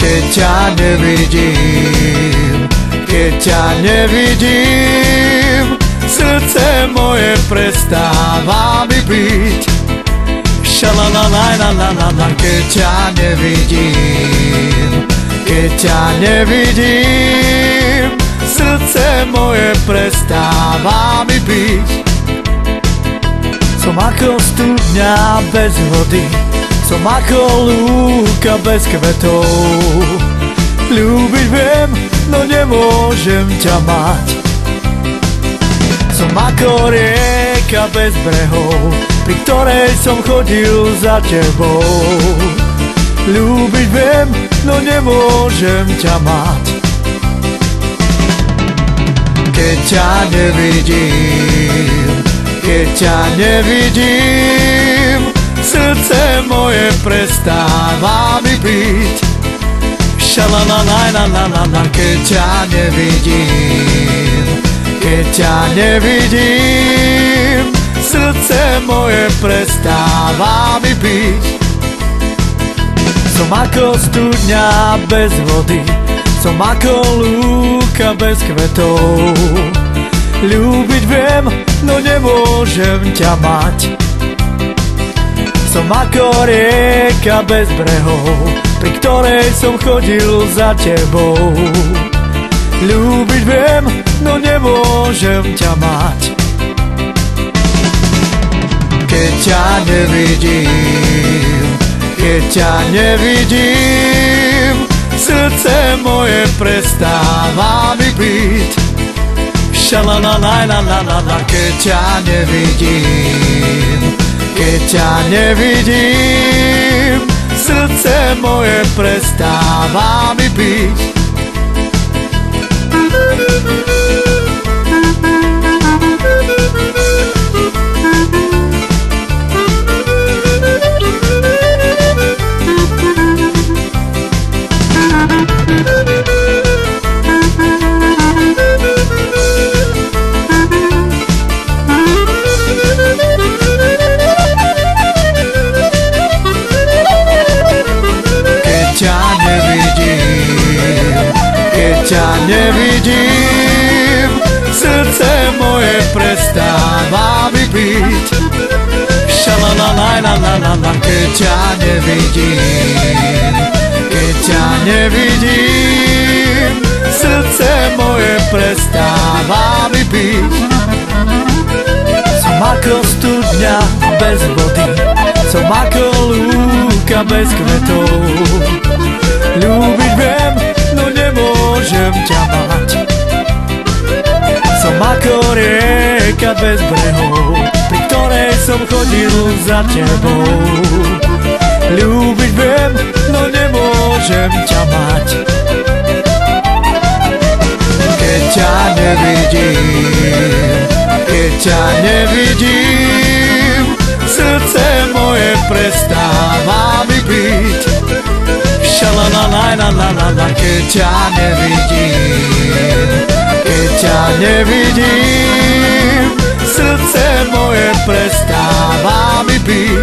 keď ťa nevidím, keď ťa nevidím, srdce moje prestáva mi byť. Šalalalajlalalala, keď ťa nevidím, keď ťa nevidím, srdce moje prestáva mi byť. Som ako studňa bez vody, som ako lúka bez kvetov. Ľúbiť viem, no nemôžem ťa mať. Som ako rieka bez brehov, pri ktorej som chodil za tebou. Ľúbiť viem, no nemôžem ťa mať. Keď ťa nevidím, keď ťa nevidím, srdce moje prestáva mi byť. Šalalalajlalalala, keď ťa nevidím, keď ťa nevidím, srdce moje prestáva mi byť. Som ako studňa bez vody, som ako lúka bez kvetov. Ľúbiť viem, no nemôžem ťa mať. Som ako rieka bez brehov, pri ktorej som chodil za tebou. Ľúbiť viem, no nemôžem ťa mať. Keď ťa nevidím, keď ťa nevidím, srdce moje prestáva mi byť. Šalalalajlalalala, keď ťa nevidím, keď ťa nevidím, srdce moje prestáva mi byť. Ťa nevidím, srdce moje prestáva mi byť. Šalalalajlalalala, keď ťa nevidím, keď ťa nevidím, srdce moje prestáva mi byť. Som ako studňa bez vody, som ako lúka bez kvetov. Ľúbiť viem, no nemôžem ťa mať. Som ako rieka bez brehov, pri ktorej som chodil za tebou. Ľúbiť viem, no nemôžem ťa mať. Keď ťa nevidím, keď ťa nevidím, srdce moje prestáva mi byť. Šalalalajlalalala, keď ťa nevidím, keď ťa nevidím, srdce moje prestáva mi byť.